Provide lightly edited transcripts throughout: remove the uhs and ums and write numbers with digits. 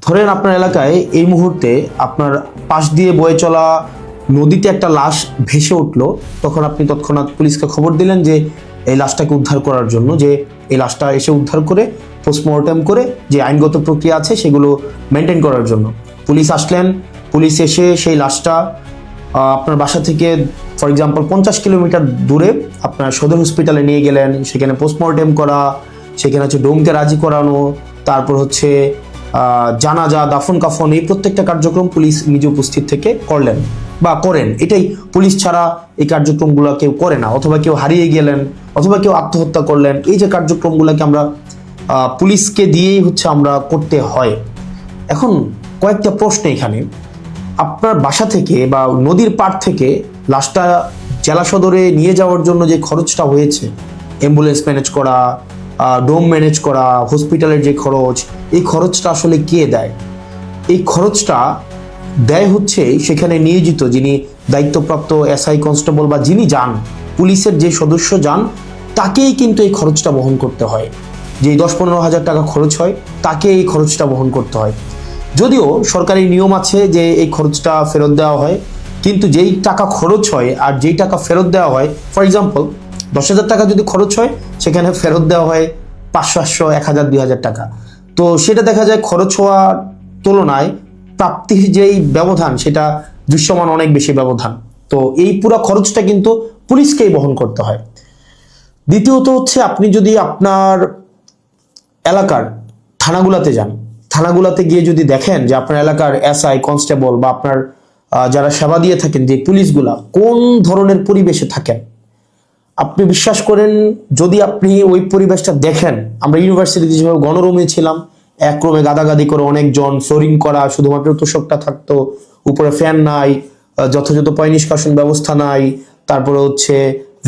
ধরেন আপনার এলাকায় এই মুহূর্তে আপনার পাশ দিয়ে বয়ে চলা নদীতে একটা লাশ ভেসে উঠলো, তখন আপনি তৎক্ষণাৎ পুলিশকে খবর দিলেন যে এই লাশটাকে উদ্ধার করার জন্য, যে এই লাশটা এসে উদ্ধার করে পোস্টমর্টেম করে যে আইনগত প্রক্রিয়া আছে সেগুলো মেনটেন করার জন্য পুলিশ আসলেন। পুলিশ এসে সেই লাশটা আপনার বাসা থেকে ফর এক্সাম্পল 50 কিলোমিটার দূরে আপনার সদর হসপিটালে নিয়ে গেলেন, সেখানে পোস্টমর্টেম করা, সেখানে হচ্ছে ডোমকে রাজি করানো, তারপর হচ্ছে জানাজা, দাফন কাফন, এই প্রত্যেকটা কার্যক্রম পুলিশ নিজে উপস্থিত থেকে করলেন বা করেন। এটাই, পুলিশ ছাড়া এই কার্যক্রমগুলো কেউ করে না। অথবা কেউ হারিয়ে গেলেন, অথবা কেউ আত্মহত্যা করলেন, এই যে কার্যক্রমগুলোকে আমরা পুলিশকে দিয়েই হচ্ছে আমরা করতে হয়। এখন কয়েকটা প্রশ্ন এখানে। আপনার বাসা থেকে বা নদীর পাড় থেকে লাশটা জেলা সদরে নিয়ে যাওয়ার জন্য যে খরচটা হয়েছে, অ্যাম্বুলেন্স ম্যানেজ করা, ডোম ম্যানেজ করা, হসপিটালের যে খরচ, এই খরচটা আসলে কে দেয়? এই খরচটা দেয় হচ্ছে সেখানে নিয়োজিত যিনি দায়িত্বপ্রাপ্ত এসআই, কনস্টেবল বা যিনি যান, পুলিশের যে সদস্য যান, তাকেই কিন্তু এই খরচটা বহন করতে হয়। যে 10-15 হাজার টাকা খরচ হয়, তাকে এই খরচটা বহন করতে হয়। যদিও সরকারি নিয়ম আছে যে এই খরচটা ফেরত দেওয়া হয়, কিন্তু যেই টাকা খরচ হয় আর যেই টাকা ফেরত দেওয়া হয়, ফর এক্সাম্পল 10,000 টাকা যদি খরচ হয়, সেখানে ফেরত দেওয়া হয় 500, 1,000, 2,000 টাকা। তো সেটা দেখা যায় খরচ হওয়ার তুলনায় প্রাপ্তির যেই ব্যবধান, সেটা দৃশ্যমান অনেক বেশি ব্যবধান। তো এই পুরো খরচটা কিন্তু পুলিশকেই বহন করতে হয়। দ্বিতীয়ত হচ্ছে, আপনি যদি আপনার এলাকার থানাগুলাতে যান, থানাগুলাতে গিয়ে যদি দেখেন যে আপনার এলাকার এসআই, কনস্টেবল বা আপনার যারা সেবা দিয়ে থাকেন যে পুলিশগুলা কোন ধরনের পরিবেশে থাকেন, আপনি বিশ্বাস করেন, যদি আপনি ওই পরিবেশটা দেখেন, আমরা ইউনিভার্সিটিতে যেভাবে গণরুমে ছিলাম, এক রুমে গাদাগাদি করে অনেকজন, ফ্লোরিং করা, শুধুমাত্র তোষকটা থাকতো, উপরে ফ্যান নাই, যথাযথ পয় নিষ্কাশন ব্যবস্থা নাই, তারপরে হচ্ছে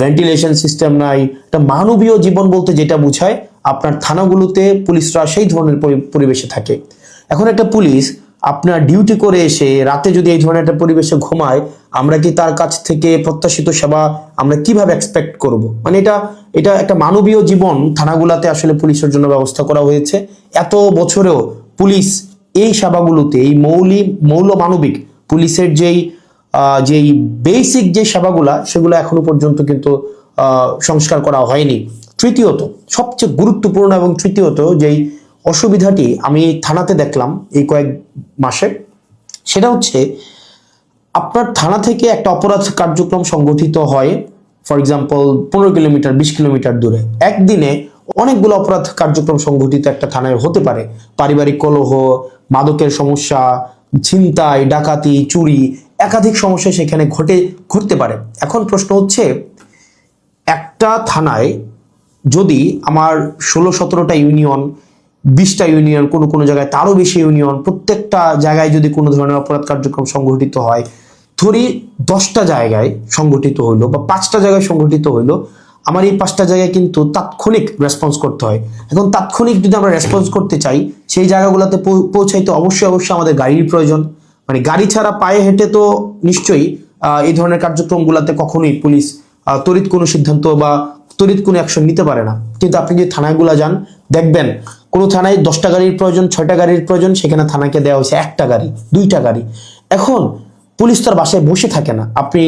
ভেন্টিলেশন সিস্টেম নাই। একটা মানবীয় জীবন বলতে যেটা বোঝায়, আপনার থানাগুলোতে পুলিশরা সেই ধরনের পরিবেশে থাকে। এখন একটা পুলিশ আপনার ডিউটি করে এসে রাতে যদি এই ধরনের একটা পরিবেশে ঘুমায়, আমরা কি তার কাছ থেকে প্রত্যাশিত সেবা আমরা কিভাবে এক্সপেক্ট করব? মানে এটা এটা একটা মানবীয় জীবন থানাগুলাতে আসলে পুলিশের জন্য ব্যবস্থা করা হয়েছে। এত বছরেও পুলিশ এই সেবাগুলোতে, এই মৌল মানবিক পুলিশের যেই বেসিক যে সেবাগুলা, সেগুলো এখনো পর্যন্ত কিন্তু সংস্কার করা হয়নি। তৃতীয়ত, সবচেয়ে গুরুত্বপূর্ণ এবং তৃতীয়ত যেই অসুবিধাটি আমি থানাতে দেখলাম এই কয়েক মাসে, সেটা হচ্ছে আপনার থানা থেকে একটা অপরাধ কার্যক্রম সংগঠিত হয়, ফর এক্সাম্পল 15 কিলোমিটার, 20 কিলোমিটার দূরে। একদিনে অনেকগুলো অপরাধ কার্যক্রম সংগঠিত একটা থানায় হতে পারে। পারিবারিক কলহ, মাদকের সমস্যা, ছিনতাই, ডাকাতি, চুরি, একাধিক সমস্যা সেখানে ঘটতে পারে। এখন প্রশ্ন হচ্ছে, একটা থানায় যদি আমার 16-17টা ইউনিয়ন, 20টা ইউনিয়ন, কোনো কোনো জায়গায় তারও বেশি ইউনিয়ন, প্রত্যেকটা জায়গায় যদি কোনো ধরনের অপরাধ কার্যক্রম সংঘটিত হয়, ধরি 10টা জায়গায় সংঘটিত হইলো বা 5টা জায়গায় সংঘটিত হইলো, আমার এই 5টা জায়গায় কিন্তু তাৎক্ষণিক রেসপন্স করতে হয়। এখন তাৎক্ষণিক যদি আমরা রেসপন্স করতে চাই, সেই জায়গাগুলোতে পৌঁছাইতে অবশ্যই আমাদের গাড়ির প্রয়োজন। মানে গাড়ি ছাড়া পায়ে হেঁটে তো নিশ্চয়ই এই ধরনের কার্যক্রমগুলোতে কখনোই পুলিশ তড়িৎ কোনো সিদ্ধান্ত বা তড়িৎ কোনো অ্যাকশন নিতে পারে না। কিন্তু আপনি যদি থানাগুলো যান, দেখবেন কোনো থানায় 10টা গাড়ির প্রয়োজন, 6টা গাড়ির প্রয়োজন, সেখানে থানাকে দেওয়া হয়েছে 1টা গাড়ি, 2টা গাড়ি। এখন পুলিশ তার বাসায় বসে থাকে না। আপনি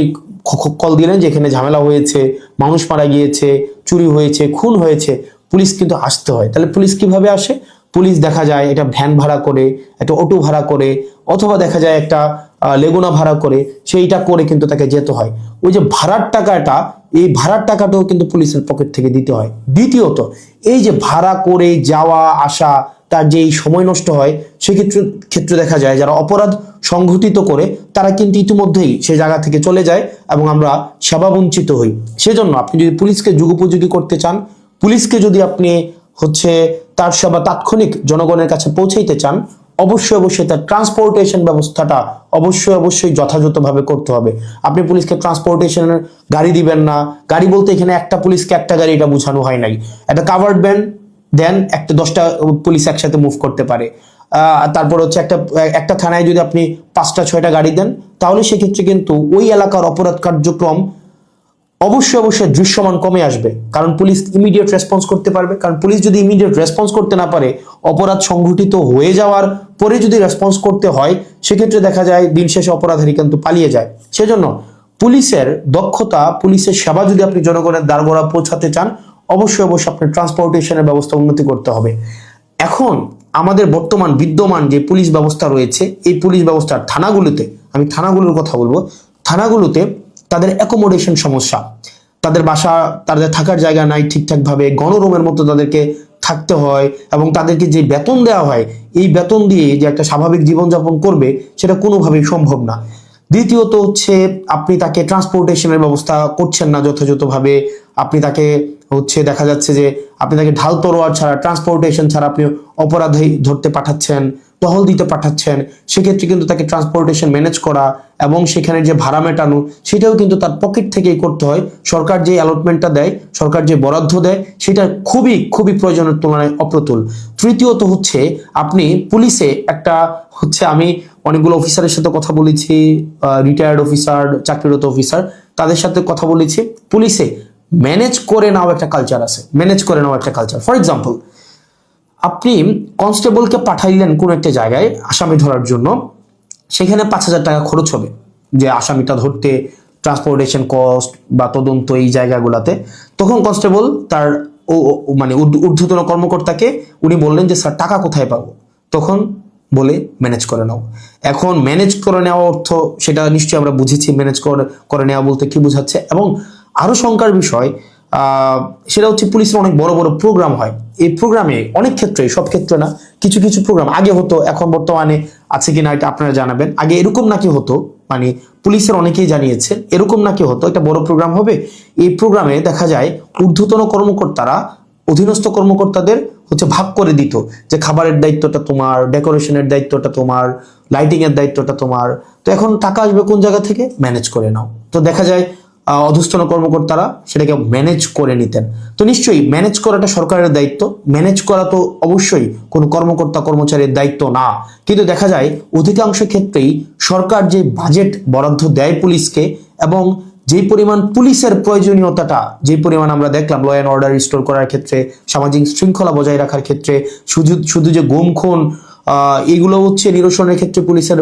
কল দিলেন যে এখানে ঝামেলা হয়েছে, মানুষ মারা গিয়েছে, চুরি হয়েছে, খুন হয়েছে, পুলিশ কিন্তু আসতে হয়। তাহলে পুলিশ কিভাবে আসে? পুলিশ দেখা যায় এটা ভ্যান ভাড়া করে, একটা অটো ভাড়া করে, অথবা দেখা যায় একটা লেগুনা ভাড়া করে, সেইটা করে কিন্তু তাকে যেতে হয়। ওই যে ভাড়ার টাকাটা, এই ভাড়ার টাকাটাও কিন্তু পুলিশের পকেট থেকে দিতে হয়। দ্বিতীয়ত, এই যে ভাড়া করে যাওয়া আসা, তার যে এই সময় নষ্ট হয়, সেক্ষেত্রে দেখা যায় যারা অপরাধ সংঘটিত করে, তারা কিন্তু ইতিমধ্যেই সে জায়গা থেকে চলে যায় এবং আমরা সেবা বঞ্চিত হই। সেজন্য আপনি যদি পুলিশকে যুগোপযোগী করতে চান, পুলিশকে যদি আপনি হচ্ছে তার সেবা তাৎক্ষণিক জনগণের কাছে পৌঁছাইতে চান, অবশ্যই তার ট্রান্সপোর্টেশন ব্যবস্থাটা অবশ্যই যথাযথভাবে করতে হবে। আপনি পুলিশকে ট্রান্সপোর্টেশনের গাড়ি দিবেন না। গাড়ি বলতে এখানে একটা পুলিশকে একটা গাড়ি, এটা বোঝানো হয় নাই। একটা কাভার্ড ভ্যান দেন, একটা 10টা পুলিশ একসাথে মুভ করতে পারে। তারপর হচ্ছে একটা থানায় যদি আপনি 5টা 6টা গাড়ি দেন, তাহলে সেক্ষেত্রে কিন্তু ওই এলাকার অপরাধ কার্যক্রম অবশ্যই অবশ্যই দৃশ্যমান কমে আসবে, কারণ পুলিশ ইমিডিয়েট রেসপন্স করতে পারবে। কারণ পুলিশ যদি ইমিডিয়েট রেসপন্স করতে না পারে, অপরাধ সংঘটিত হয়ে যাওয়ার পরে যদি রেসপন্স করতে হয়, সেক্ষেত্রে দেখা যায় দিন শেষে অপরাধী কিন্তু পালিয়ে যায়। সেজন্য পুলিশের দক্ষতা, পুলিশের সেবা যদি আপনি জনগণের দ্বারগোড়া পৌঁছাতে চান, অবশ্যই অবশ্যই আপনার ট্রান্সপোর্টেশনের ব্যবস্থা উন্নতি করতে হবে। এখন আমাদের বর্তমান বিদ্যমান যে পুলিশ ব্যবস্থা রয়েছে, এই পুলিশ ব্যবস্থার থানাগুলোতে, আমি থানাগুলোর কথা বলবো, থানাগুলোতে তাদের অ্যাকোমোডেশন সমস্যা, তাদের বাসা, তাদের থাকার জায়গা নাই ঠিকঠাক ভাবে, গণরুমের মতো তাদেরকে থাকতে হয়, এবং তাদেরকে যে বেতন দেওয়া হয়, এই বেতন দিয়ে যে একটা স্বাভাবিক জীবনযাপন করবে, সেটা কোনোভাবেই সম্ভব না। দ্বিতীয়ত হচ্ছে আপনি তাকে ট্রান্সপোর্টেশনের ব্যবস্থা করছেন না যথাযথভাবে। আপনি তাকে হচ্ছে দেখা যাচ্ছে যে আপনি তাকে ঢাল তরোয়ার ছাড়া, ট্রান্সপোর্টেশন ছাড়া আপনি অপরাধী ধরতে পাঠাচ্ছেন, টহল দিতে পাঠাচ্ছেন। সেক্ষেত্রে কিন্তু তাকে ট্রান্সপোর্টেশন ম্যানেজ করা এবং সেখানে যে ভাড়া মেটানো, সেটাও কিন্তু তার পকেট থেকেই করতে হয়। সরকার যে অ্যালটমেন্টটা দেয়, সরকার যে বরাদ্দ দেয়, সেটা খুবই খুবই প্রয়োজনের তুলনায় অপ্রতুল। তৃতীয়ত হচ্ছে আপনি পুলিশে একটা হচ্ছে, আমি অনেকগুলো অফিসারের সাথে কথা বলেছি, রিটায়ার্ড অফিসার, চাকরিরত অফিসার, তাদের সাথে কথা বলেছি। পুলিশে ম্যানেজ করে নেওয়া একটা কালচার আছে, ম্যানেজ করে নেওয়া একটা কালচার। ফর এক্সাম্পল, আপনি কনস্টেবলকে পাঠাইলেন কোন একটা জায়গায় আসামি ধরার জন্য, সেখানে 5,000 টাকা খরচ হবে যে আসামিটা ধরতে, ট্রান্সপোর্টেশন কস্ট বা তদন্ত এই জায়গাগুলোতে। তখন কনস্টেবল তার মানে ঊর্ধ্বতন কর্মকর্তাকে উনি বললেন যে স্যার টাকা কোথায় পাবো? তখন বলে ম্যানেজ করে নাও। এখন ম্যানেজ করে নেওয়া অর্থ, সেটা নিশ্চয়ই আমরা বুঝেছি ম্যানেজ করে নেওয়া বলতে কি বোঝাচ্ছে। এবং আরো শঙ্কার বিষয় সেটা হচ্ছে পুলিশের অনেক বড় বড় প্রোগ্রাম হয়। এই প্রোগ্রামে অনেক ক্ষেত্রে, সব ক্ষেত্রে না, কিছু কিছু প্রোগ্রাম আগে হতো, এখন বর্তমানে আছে কিনা এটা আপনারা জানাবেন। আগে এরকম নাকি হতো, মানে পুলিশের অনেকেই জানিয়েছেন এরকম নাকি হতো, একটা বড় প্রোগ্রাম হবে, এই প্রোগ্রামে দেখা যায় ঊর্ধ্বতন কর্মকর্তারা অধীনস্থ কর্মকর্তাদের হচ্ছে ভাগ করে দিত যে খাবারের দায়িত্বটা তোমার, ডেকোরেশনের দায়িত্বটা তোমার, লাইটিং এর দায়িত্বটা তোমার। তো এখন টাকা আসবে কোন জায়গা থেকে? ম্যানেজ করে নাও। তো দেখা যায় অধস্তন কর্মকর্তারা সেটাকে ম্যানেজ করে নিতেন। তো নিশ্চয়ই ম্যানেজ করাটা সরকারের দায়িত্ব, ম্যানেজ করা তো অবশ্যই কোনো কর্মকর্তা কর্মচারীর দায়িত্ব না। কিন্তু দেখা যায় অধিকাংশ ক্ষেত্রেই সরকার যে বাজেট বরাদ্দ দেয় পুলিশকে, এবং যে পরিমাণ পুলিশের প্রয়োজনীয়তাটা, যে পরিমাণ আমরা দেখলাম ল অ্যান্ড অর্ডার রিস্টোর করার ক্ষেত্রে, সামাজিক শৃঙ্খলা বজায় রাখার ক্ষেত্রে, শুধু শুধু যে গুম খুন এগুলো হচ্ছে নিরসনের ক্ষেত্রে পুলিশের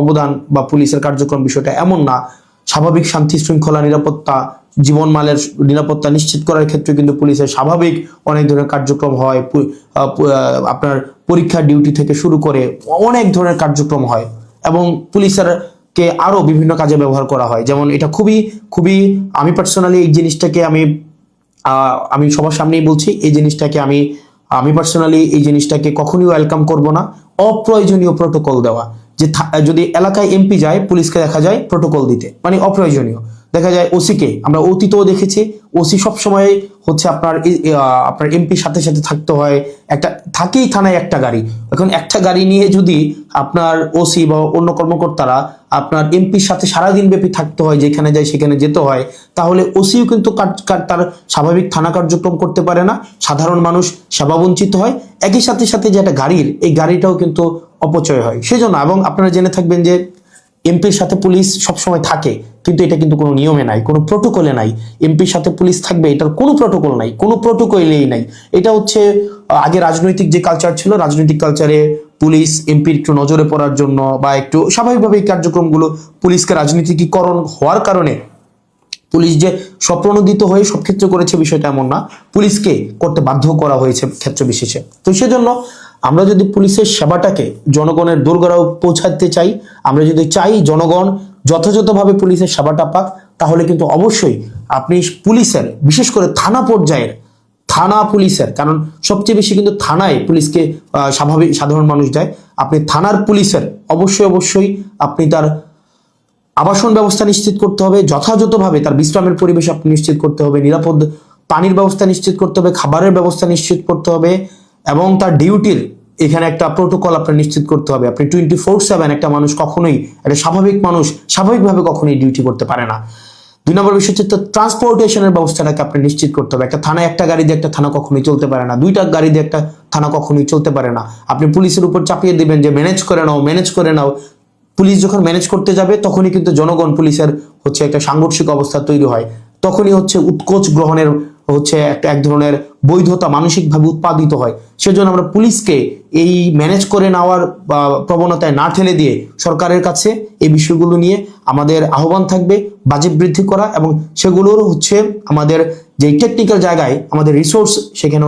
অবদান বা পুলিশের কার্যক্রম, বিষয়টা এমন না। স্বাভাবিক শান্তি শৃঙ্খলা, নিরাপত্তা, জীবনমালের নিরাপত্তা নিশ্চিত করার ক্ষেত্রে কিন্তু পুলিশের স্বাভাবিক অনেক ধরনের কার্যক্রম হয়। আপনার পরীক্ষার ডিউটি থেকে শুরু করে অনেক ধরনের কার্যক্রম হয়, এবং পুলিশের কে আরো বিভিন্ন কাজে ব্যবহার করা হয়। যেমন এটা খুবই খুবই, আমি পার্সোনালি এই জিনিসটাকে আমি সবার সামনেই বলছি, এই জিনিসটাকে আমি পার্সোনালি এই জিনিসটাকে কখনোই ওয়েলকাম করব না। অপ্রয়োজনীয় প্রোটোকল দেওয়া, যে যদি এলাকায় এমপি যায়, পুলিশকে দেখা যায় প্রোটোকল দিতে, মানে অপ্রয়োজনীয়। দেখা যায় ওসিকে আমরা অতীতেও দেখেছি, ওসি সবসময় হচ্ছে আপনার এমপির সাথে সাথে থাকতে হয়, একটা থাকেই থানায় একটা গাড়ি। এখন একটা গাড়ি নিয়ে যদি আপনার ওসি বা অন্য কর্মকর্তারা আপনার এমপির সাথে সারাদিন ব্যাপী থাকতে হয়, যেখানে যায় সেখানে যেতে হয়, তাহলে ওসিও কিন্তু তার স্বাভাবিক থানা কার্যক্রম করতে পারে না, সাধারণ মানুষ সেবা বঞ্চিত হয়। একই সাথে সাথে যে একটা গাড়ির, এই গাড়িটাও কিন্তু অপচয় হয়। সেজন্য, এবং আপনারা জেনে থাকবেন যে এমপির সাথে পুলিশ সবসময় থাকে, কিন্তু এটা কিন্তু কোনো নিয়মে নাই, কোনো প্রোটোকলে নাই। এমপির সাথে পুলিশ থাকবে, এটার কোনো প্রোটোকল নাই, কোনো প্রোটোকলেই নাই। এটা হচ্ছে আগে রাজনৈতিক যে কালচার ছিল, রাজনৈতিক কালচারে পুলিশ এমপির একটু নজরে পড়ার জন্য বা একটু স্বাভাবিকভাবে এই কার্যক্রমগুলো, পুলিশকে রাজনীতিকীকরণ হওয়ার কারণে পুলিশ যে স্বপ্রণোদিত হয়ে সব ক্ষেত্রে করেছে বিষয়টা এমন না, পুলিশকে করতে বাধ্য করা হয়েছে ক্ষেত্র বিশেষে। তো সেজন্য আমরা যদি পুলিশের সেবাটাকে জনগণের দোরগোড়ায় পৌঁছাতে চাই, আমরা যদি চাই জনগণ যথাযথভাবে পুলিশের সেবাটা পাক, তাহলে কিন্তু অবশ্যই আপনি পুলিশের, বিশেষ করে থানা পর্যায়ের থানা পুলিশের, কারণ সবচেয়ে বেশি কিন্তু থানায় পুলিশকে স্বাভাবিক সাধারণ মানুষ যায়, আপনি থানার পুলিশের অবশ্যই অবশ্যই আপনি তার আবাসন ব্যবস্থা নিশ্চিত করতে হবে, যথাযথভাবে তার বিশ্রামের পরিবেশ আপনি নিশ্চিত করতে হবে, নিরাপদ পানির ব্যবস্থা নিশ্চিত করতে হবে, খাবারের ব্যবস্থা নিশ্চিত করতে হবে, এবং তার ডিউটির এখানে একটা প্রোটোকল আপনার নিশ্চিত করতে হবে। আপনি 24/7 একটা মানুষ কখনোই, একটা স্বাভাবিক মানুষ স্বাভাবিকভাবে কখনোই ডিউটি করতে পারে না। 2 নম্বর বিষয় হচ্ছে ট্রান্সপোর্টেশনের ব্যবস্থাটাকে আপনি নিশ্চিত করতে হবে। একটা থানায় একটা গাড়ি দিয়ে একটা থানা কখনোই চলতে পারে না, 2টা গাড়ি দিয়ে একটা থানা কখনোই চলতে পারে না। আপনি পুলিশের উপর চাপিয়ে দিবেন যে ম্যানেজ করে নাও, ম্যানেজ করে নাও। পুলিশ যখন ম্যানেজ করতে যাবে, তখনই কিন্তু জনগণ পুলিশের হচ্ছে একটা সাংঘর্ষিক অবস্থা তৈরি হয়। তখনই হচ্ছে উৎকোচ গ্রহণের হচ্ছে এক ধরনের বৈধতা মানসিকভাবে উৎপাদিত হয়। সেজন্য আমরা পুলিশকে এই ম্যানেজ করে নেওয়ার প্রবণতায় না ঠেলে দিয়ে সরকারের কাছে এই বিষয়গুলো নিয়ে আমাদের আহ্বান থাকবে বাজেট বৃদ্ধি করা, এবং সেগুলোর হচ্ছে আমাদের যে টেকনিক্যাল জায়গায় আমাদের রিসোর্স সেখানে